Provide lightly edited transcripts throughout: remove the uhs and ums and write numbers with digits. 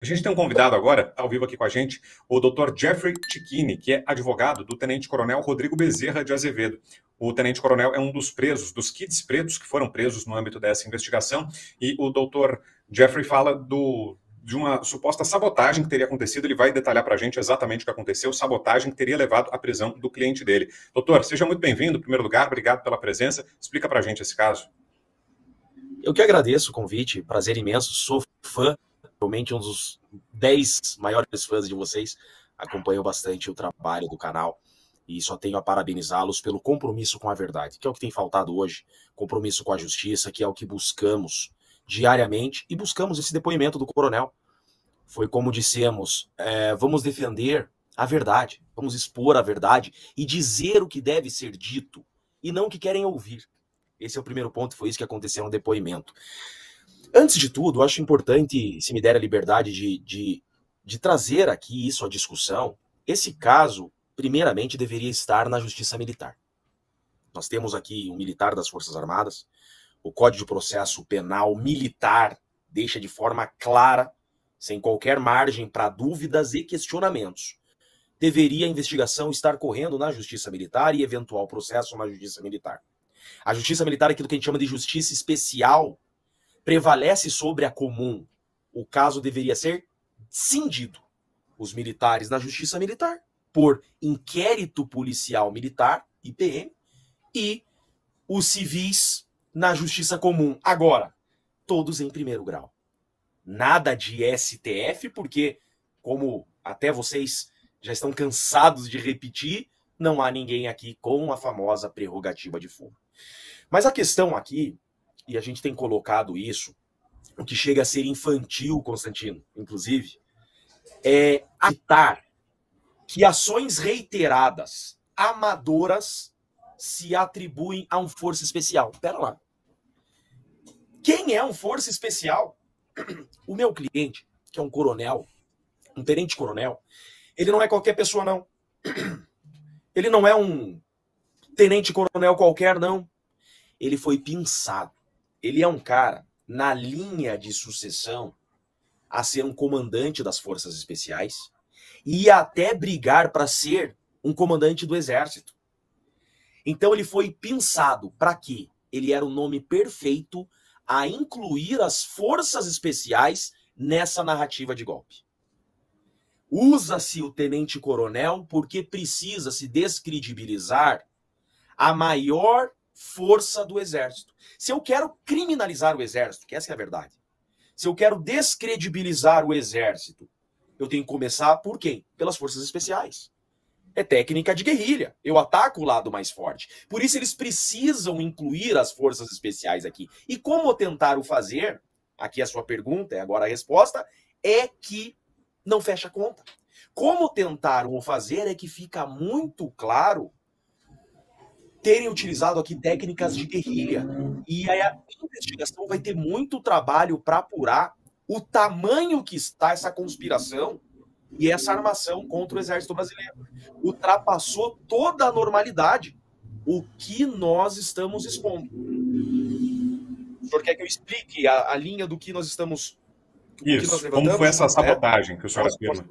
A gente tem um convidado agora, ao vivo aqui com a gente, o Dr. Jeffrey Cicchini, que é advogado do Tenente-Coronel Rodrigo Bezerra de Azevedo. O Tenente-Coronel é um dos presos, dos kids pretos que foram presos no âmbito dessa investigação, e o Dr. Jeffrey fala de uma suposta sabotagem que teria acontecido. Ele vai detalhar para a gente exatamente o que aconteceu, sabotagem que teria levado à prisão do cliente dele. Doutor, seja muito bem-vindo, em primeiro lugar, obrigado pela presença. Explica para a gente esse caso. Eu que agradeço o convite, prazer imenso, sou fã, realmente um dos 10 maiores fãs de vocês, acompanho bastante o trabalho do canal e só tenho a parabenizá-los pelo compromisso com a verdade, que é o que tem faltado hoje, compromisso com a justiça, que é o que buscamos diariamente e buscamos esse depoimento do coronel. Foi como dissemos, vamos defender a verdade, vamos expor a verdade e dizer o que deve ser dito e não o que querem ouvir. Esse é o primeiro ponto, foi isso que aconteceu no depoimento. Antes de tudo, acho importante, se me der a liberdade de trazer aqui isso à discussão, esse caso, primeiramente, deveria estar na Justiça Militar. Nós temos aqui um militar das Forças Armadas, o Código de Processo Penal Militar deixa de forma clara, sem qualquer margem para dúvidas e questionamentos. Deveria a investigação estar correndo na Justiça Militar e eventual processo na Justiça Militar. A justiça militar é aquilo que a gente chama de justiça especial, prevalece sobre a comum. O caso deveria ser cindido. Os militares na justiça militar, por inquérito policial militar, IPM, e os civis na justiça comum. Agora, todos em primeiro grau. Nada de STF, porque, como até vocês já estão cansados de repetir, não há ninguém aqui com a famosa prerrogativa de fuga. Mas a questão aqui, e a gente tem colocado isso, o que chega a ser infantil, Constantino, inclusive, é aceitar que ações reiteradas, amadoras, se atribuem a um força especial. Pera lá. Quem é um força especial? O meu cliente, que é um coronel, um tenente-coronel, ele não é qualquer pessoa, não. Ele não é um tenente-coronel qualquer, não. Ele foi pensado. Ele é um cara na linha de sucessão a ser um comandante das forças especiais e até brigar para ser um comandante do exército. Então ele foi pensado para quê? Ele era o nome perfeito a incluir as forças especiais nessa narrativa de golpe. Usa-se o tenente-coronel porque precisa se descredibilizar a maior força do exército. Se eu quero criminalizar o exército, que essa é a verdade, se eu quero descredibilizar o exército, eu tenho que começar por quem? Pelas forças especiais. É técnica de guerrilha. Eu ataco o lado mais forte. Por isso eles precisam incluir as forças especiais aqui. E como tentar o fazer, aqui a sua pergunta, é agora a resposta, é que não fecha a conta. Como tentar o fazer é que fica muito claro terem utilizado aqui técnicas de guerrilha. E aí a investigação vai ter muito trabalho para apurar o tamanho que está essa conspiração e essa armação contra o exército brasileiro. Ultrapassou toda a normalidade o que nós estamos expondo. O senhor quer que eu explique a linha do que nós estamos... Isso, como foi essa sabotagem que o senhor afirma?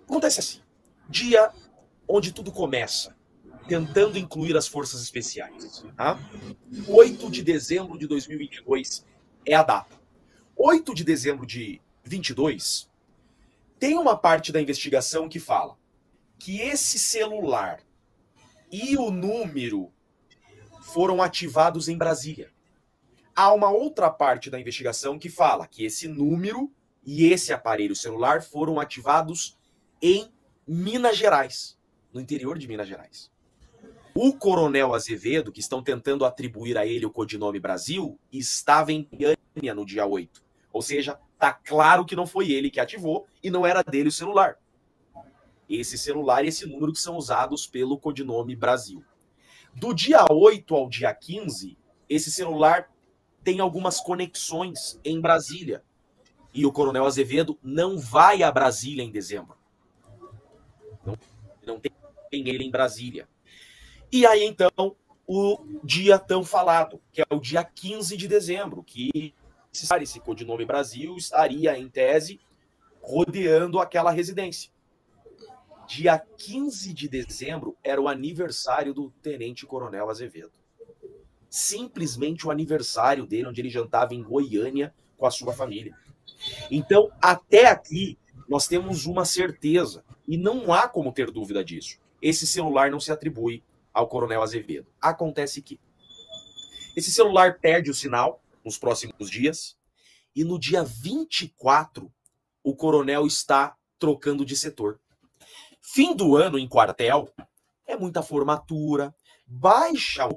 Acontece assim, dia onde tudo começa, tentando incluir as forças especiais. Tá? 8 de dezembro de 2022 é a data. 8 de dezembro de 22, tem uma parte da investigação que fala que esse celular e o número foram ativados em Brasília. Há uma outra parte da investigação que fala que esse número e esse aparelho celular foram ativados em Minas Gerais, no interior de Minas Gerais. O coronel Azevedo, que estão tentando atribuir a ele o codinome Brasil, estava em Goiânia no dia 8. Ou seja, tá claro que não foi ele que ativou e não era dele o celular. Esse celular e esse número que são usados pelo codinome Brasil. Do dia 8 ao dia 15, esse celular tem algumas conexões em Brasília. E o coronel Azevedo não vai a Brasília em dezembro. Não tem ele em Brasília. E aí, então, o dia tão falado, que é o dia 15 de dezembro, que esse codinome Brasil estaria, em tese, rodeando aquela residência. Dia 15 de dezembro era o aniversário do Tenente Coronel Azevedo. Simplesmente o aniversário dele, onde ele jantava em Goiânia com a sua família. Então, até aqui, nós temos uma certeza, e não há como ter dúvida disso. Esse celular não se atribui ao Coronel Azevedo. Acontece que esse celular perde o sinal nos próximos dias, e no dia 24, o coronel está trocando de setor. Fim do ano em quartel é muita formatura, baixa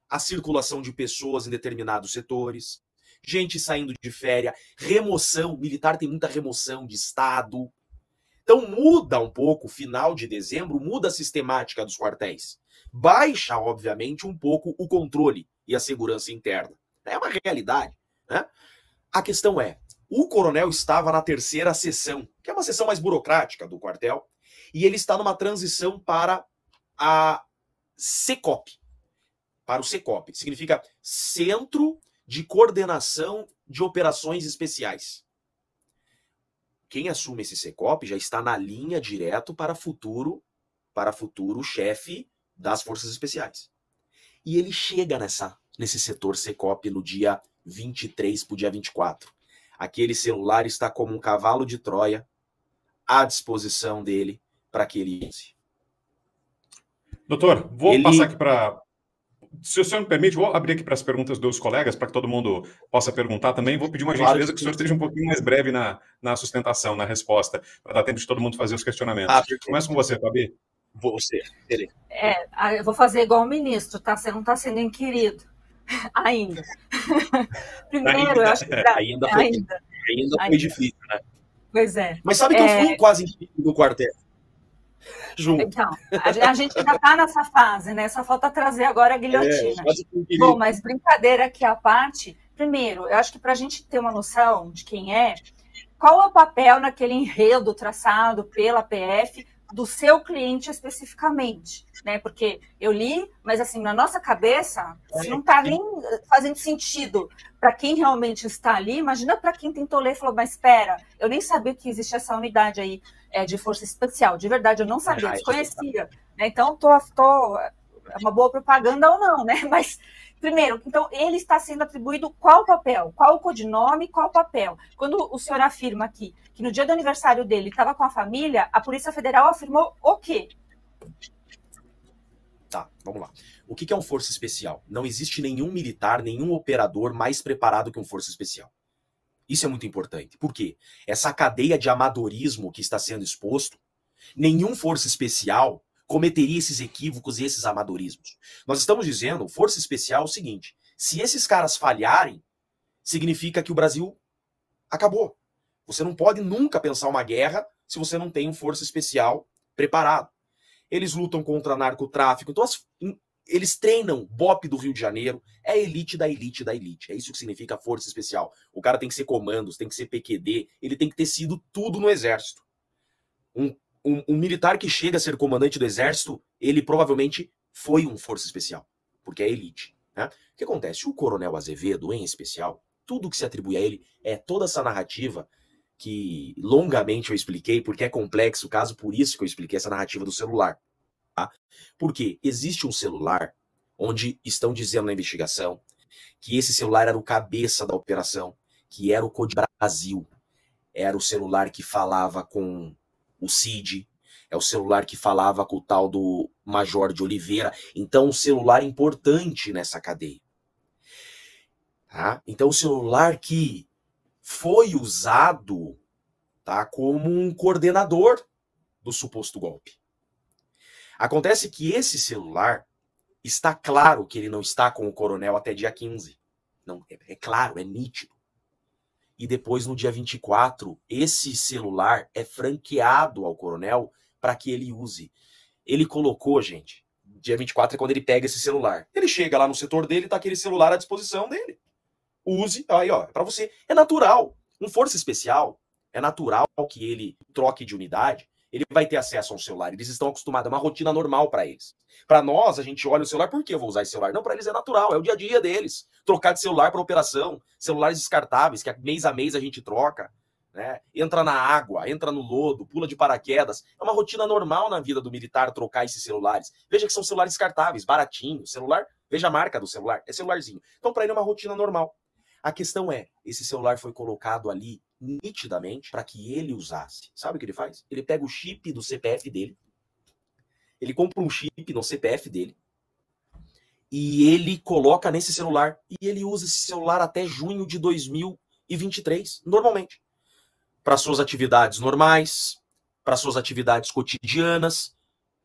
a circulação de pessoas em determinados setores, gente saindo de férias, remoção, militar tem muita remoção de estado. Então muda um pouco, final de dezembro, muda a sistemática dos quartéis. Baixa, obviamente, um pouco o controle e a segurança interna. É uma realidade, né? A questão é, o coronel estava na terceira sessão, que é uma sessão mais burocrática do quartel, e ele está numa transição para a SECOP. Para o SECOP. Significa Centro de Coordenação de Operações Especiais. Quem assume esse SECOP já está na linha direto para futuro chefe das Forças Especiais. E ele chega nesse setor SECOP no dia 23 para o dia 24. Aquele celular está como um cavalo de Troia à disposição dele para que ele use. Doutor, vou passar aqui para... Se o senhor me permite, vou abrir aqui para as perguntas dos colegas, para que todo mundo possa perguntar também. Vou pedir uma gentileza que o senhor esteja um pouquinho mais breve na sustentação, na resposta, para dar tempo de todo mundo fazer os questionamentos. Começa com você, Fabi. Você. Eu vou fazer igual o ministro, tá? Você não está sendo inquirido ainda. Primeiro, eu acho que... Ainda foi difícil, né? Pois é. Mas sabe que eu fui quase inquirido no quartel. Junto. Então, a gente ainda está nessa fase, né? Só falta trazer agora a guilhotina. Bom, mas brincadeira aqui à parte. Primeiro, eu acho que para a gente ter uma noção de quem é, qual é o papel naquele enredo traçado pela PF do seu cliente especificamente, né? Porque eu li, mas assim, na nossa cabeça, não está nem fazendo sentido para quem realmente está ali. Imagina para quem tentou ler e falou, mas espera, eu nem sabia que existe essa unidade aí de força especial. De verdade, eu não sabia, desconhecia. Né? Então, é uma boa propaganda ou não, né? Mas, primeiro, então, ele está sendo atribuído qual papel? Qual o codinome, qual o papel? Quando o senhor afirma aqui que no dia do aniversário dele estava com a família, a Polícia Federal afirmou o quê? Tá, vamos lá. O que é um força especial? Não existe nenhum militar, nenhum operador mais preparado que um força especial. Isso é muito importante. Por quê? Essa cadeia de amadorismo que está sendo exposto, nenhum força especial cometeria esses equívocos e esses amadorismos. Nós estamos dizendo, força especial, é o seguinte, se esses caras falharem, significa que o Brasil acabou. Você não pode nunca pensar uma guerra se você não tem um força especial preparado. Eles lutam contra narcotráfico, então eles treinam BOP do Rio de Janeiro, é a elite da elite da elite. É isso que significa força especial. O cara tem que ser comandos, tem que ser PQD, ele tem que ter sido tudo no exército. Um militar que chega a ser comandante do exército, ele provavelmente foi um força especial, porque é elite. Né? O que acontece? O coronel Azevedo, em especial, tudo que se atribui a ele é toda essa narrativa que longamente eu expliquei, porque é complexo o caso, por isso que eu expliquei essa narrativa do celular. Tá? Porque existe um celular onde estão dizendo na investigação que esse celular era o cabeça da operação, que era o Code Brasil. Era o celular que falava com o Cid, é o celular que falava com o tal do Major de Oliveira. Então, um celular importante nessa cadeia. Tá? Então, o celular que foi usado, tá, como um coordenador do suposto golpe. Acontece que esse celular, está claro que ele não está com o coronel até dia 15. Não, é claro, é nítido. E depois, no dia 24, esse celular é franqueado ao coronel para que ele use. Ele colocou, gente, dia 24 é quando ele pega esse celular. Ele chega lá no setor dele, tá aquele celular à disposição dele. Use, aí ó, é para você. É natural. Um força especial, é natural que ele troque de unidade, ele vai ter acesso a um celular. Eles estão acostumados, é uma rotina normal para eles. Para nós, a gente olha o celular, por que eu vou usar esse celular? Não, para eles é natural, é o dia a dia deles. Trocar de celular para operação, celulares descartáveis, que mês a mês a gente troca, né? Entra na água, entra no lodo, pula de paraquedas. É uma rotina normal na vida do militar trocar esses celulares. Veja que são celulares descartáveis, baratinhos. Celular, veja a marca do celular, é celularzinho. Então, para ele é uma rotina normal. A questão é, esse celular foi colocado ali nitidamente para que ele usasse. Sabe o que ele faz? Ele pega o chip do CPF dele, ele compra um chip no CPF dele e ele coloca nesse celular e ele usa esse celular até junho de 2023, normalmente. Para suas atividades normais, para suas atividades cotidianas,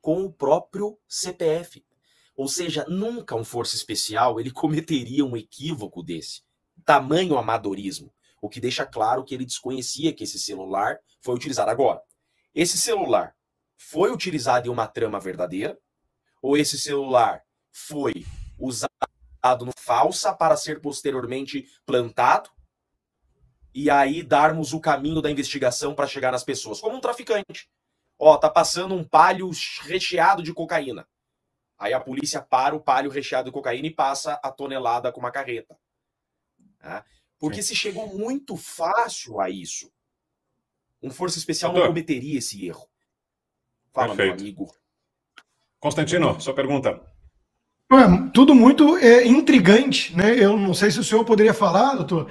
com o próprio CPF. Ou seja, nunca um força especial ele cometeria um equívoco desse. Tamanho amadorismo. O que deixa claro que ele desconhecia que esse celular foi utilizado. Agora, esse celular foi utilizado em uma trama verdadeira? Ou esse celular foi usado no falsa para ser posteriormente plantado? E aí darmos o caminho da investigação para chegar nas pessoas. Como um traficante. Ó, tá passando um palio recheado de cocaína. Aí a polícia para o palio recheado de cocaína e passa a tonelada com uma carreta. Tá? Porque se chegou muito fácil a isso. Um força especial não cometeria esse erro. Fala, meu amigo. Constantino, sua pergunta. Tudo muito intrigante, né? Eu não sei se o senhor poderia falar, doutor,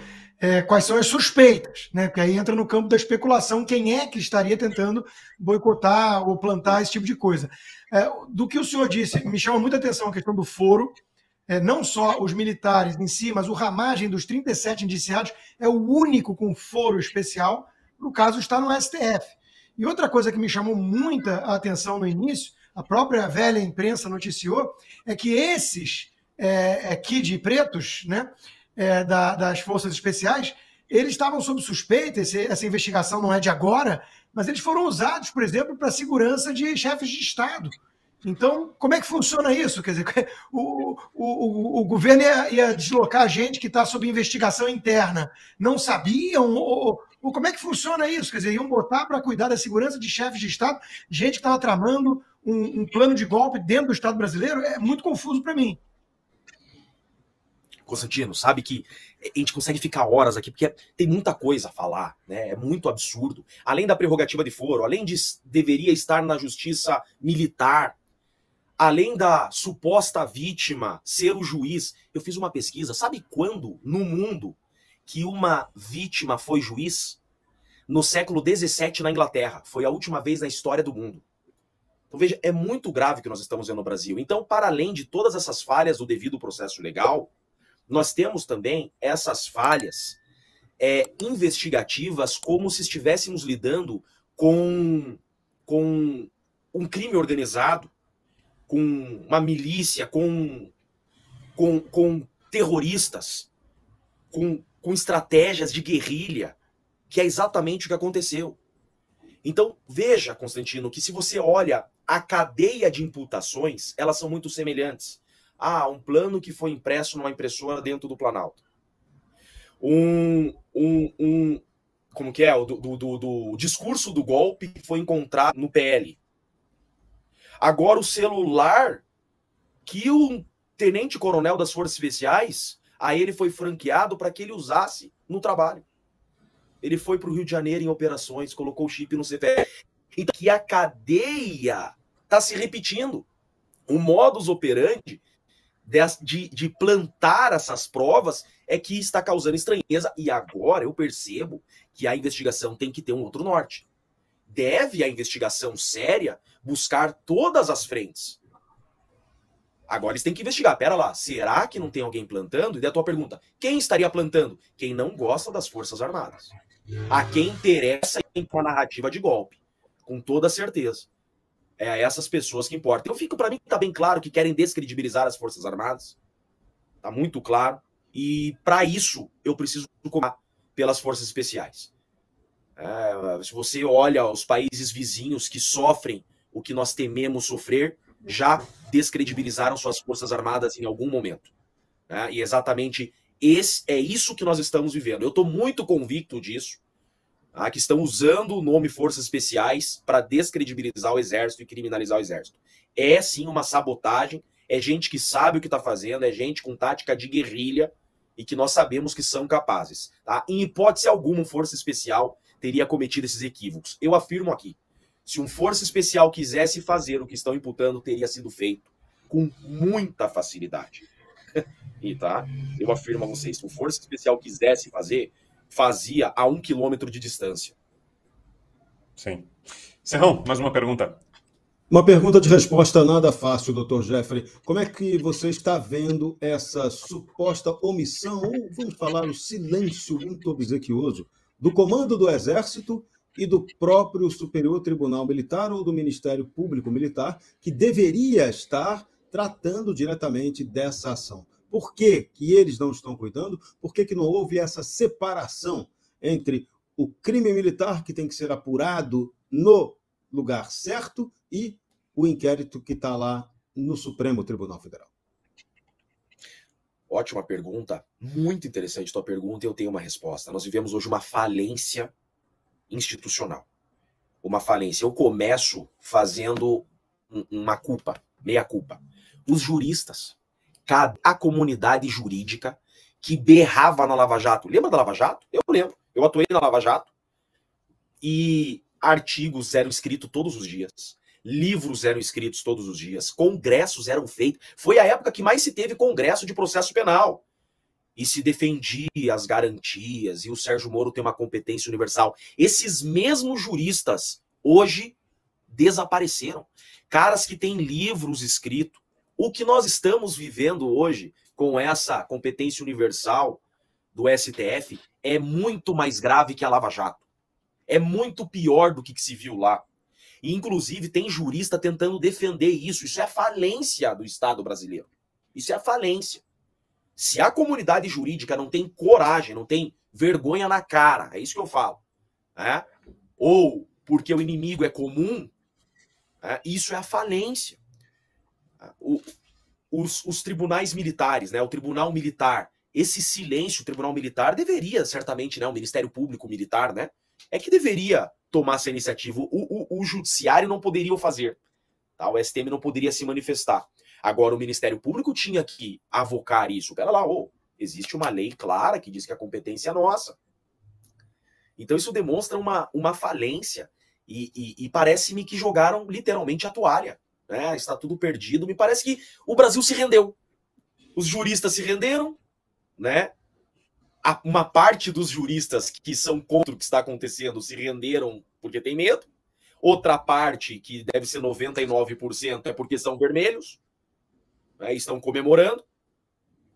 quais são as suspeitas, né? Porque aí entra no campo da especulação quem é que estaria tentando boicotar ou plantar esse tipo de coisa. Do que o senhor disse, me chama muita atenção a questão do foro. Não só os militares em si, mas o Ramagem dos 37 indiciados é o único com foro especial, no caso está no STF. E outra coisa que me chamou muita atenção no início, a própria velha imprensa noticiou, é que esses kid pretos, né, das forças especiais, eles estavam sob suspeita, essa investigação não é de agora, mas eles foram usados, por exemplo, para a segurança de chefes de Estado. Então, como é que funciona isso? Quer dizer, o governo ia deslocar gente que está sob investigação interna. Não sabiam? Ou como é que funciona isso? Quer dizer, iam botar para cuidar da segurança de chefes de Estado, gente que estava tramando um plano de golpe dentro do Estado brasileiro? É muito confuso para mim. Constantino, sabe que a gente consegue ficar horas aqui, porque tem muita coisa a falar, né? É muito absurdo. Além da prerrogativa de foro, além de deveria estar na justiça militar, além da suposta vítima ser o juiz, eu fiz uma pesquisa. Sabe quando no mundo que uma vítima foi juiz? No século XVII na Inglaterra. Foi a última vez na história do mundo. Então veja, é muito grave o que nós estamos vendo no Brasil. Então, para além de todas essas falhas do devido processo legal, nós temos também essas falhas investigativas como se estivéssemos lidando com um crime organizado, com uma milícia, com terroristas, com estratégias de guerrilha, que é exatamente o que aconteceu. Então, veja, Constantino, que se você olha a cadeia de imputações, elas são muito semelhantes. Um plano que foi impresso numa impressora dentro do Planalto. Como que é? Do discurso do golpe que foi encontrado no PL. Agora, o celular que o tenente-coronel das Forças Especiais, aí ele foi franqueado para que ele usasse no trabalho. Ele foi para o Rio de Janeiro em operações, colocou o chip no CPF. Então, que a cadeia está se repetindo. O modus operandi de plantar essas provas é que está causando estranheza. E agora eu percebo que a investigação tem que ter um outro norte. Deve a investigação séria buscar todas as frentes. Agora eles têm que investigar. Pera lá, será que não tem alguém plantando? E daí a tua pergunta, quem estaria plantando? Quem não gosta das Forças Armadas. A quem interessa com a narrativa de golpe. Com toda certeza. É a essas pessoas que importam. Para mim tá bem claro que querem descredibilizar as Forças Armadas. Tá muito claro. E para isso eu preciso cobrar pelas Forças Especiais. Se você olha os países vizinhos que sofrem o que nós tememos sofrer, já descredibilizaram suas Forças Armadas em algum momento. E exatamente é isso que nós estamos vivendo. Eu estou muito convicto disso. que estão usando o nome Forças Especiais para descredibilizar o Exército e criminalizar o Exército. É sim uma sabotagem, é gente que sabe o que está fazendo, é gente com tática de guerrilha e que nós sabemos que são capazes. Tá? Em hipótese alguma, Força Especial teria cometido esses equívocos. Eu afirmo aqui, se um Força Especial quisesse fazer o que estão imputando, teria sido feito com muita facilidade. E tá? Eu afirmo a vocês, se um Força Especial quisesse fazer, fazia a 1 quilômetro de distância. Sim. Serrão, mais uma pergunta. Uma pergunta de resposta nada fácil, Dr. Jeffrey. Como é que você está vendo essa suposta omissão, ou vamos falar o silêncio muito obsequioso, do comando do Exército e do próprio Superior Tribunal Militar ou do Ministério Público Militar, que deveria estar tratando diretamente dessa ação? Por que eles não estão cuidando? Por que não houve essa separação entre o crime militar, que tem que ser apurado no lugar certo, e o inquérito que está lá no Supremo Tribunal Federal? Ótima pergunta, muito interessante tua pergunta, e eu tenho uma resposta. Nós vivemos hoje uma falência institucional. Uma falência. Eu começo fazendo uma culpa, meia culpa. Os juristas, a comunidade jurídica que berrava na Lava Jato. Lembra da Lava Jato? Eu lembro. Eu atuei na Lava Jato. E artigos eram escritos todos os dias. Livros eram escritos todos os dias. Congressos eram feitos. Foi a época que mais se teve congresso de processo penal. E se defendia as garantias. E o Sérgio Moro tem uma competência universal. Esses mesmos juristas hoje desapareceram. Caras que têm livros escritos. O que nós estamos vivendo hoje com essa competência universal do STF é muito mais grave que a Lava Jato. É muito pior do que se viu lá. E, inclusive, tem jurista tentando defender isso. Isso é a falência do Estado brasileiro. Isso é a falência. Se a comunidade jurídica não tem coragem, não tem vergonha na cara, é isso que eu falo, né? Ou porque o inimigo é comum, isso é a falência. Os tribunais militares, né? O Tribunal Militar, esse silêncio, o Tribunal Militar deveria, certamente, né? O Ministério Público Militar, né? É que deveria tomar essa iniciativa. O Judiciário não poderia o fazer. Tá? O STM não poderia se manifestar. Agora, o Ministério Público tinha que avocar isso. Pera lá, existe uma lei clara que diz que a competência é nossa. Então, isso demonstra uma falência. E parece-me que jogaram literalmente a toalha. Né? Está tudo perdido. Me parece que o Brasil se rendeu. Os juristas se renderam, né? Uma parte dos juristas que são contra o que está acontecendo se renderam porque tem medo. Outra parte, que deve ser 99%, é porque são vermelhos, né, estão comemorando.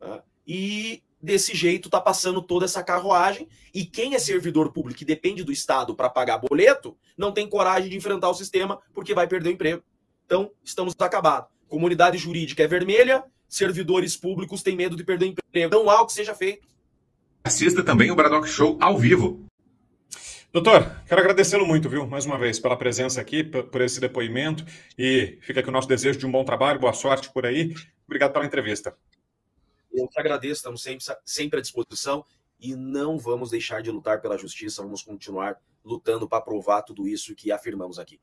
Né, e desse jeito está passando toda essa carruagem. E quem é servidor público que depende do Estado para pagar boleto, não tem coragem de enfrentar o sistema porque vai perder o emprego. Então, estamos acabados. Comunidade jurídica é vermelha, servidores públicos têm medo de perder o emprego. Então, há o que seja feito. Assista também o Bradock Show ao vivo. Doutor, quero agradecê-lo muito, viu, mais uma vez, pela presença aqui, por esse depoimento, e fica aqui o nosso desejo de um bom trabalho, boa sorte por aí. Obrigado pela entrevista. Eu que agradeço, estamos sempre à disposição e não vamos deixar de lutar pela justiça, vamos continuar lutando para provar tudo isso que afirmamos aqui.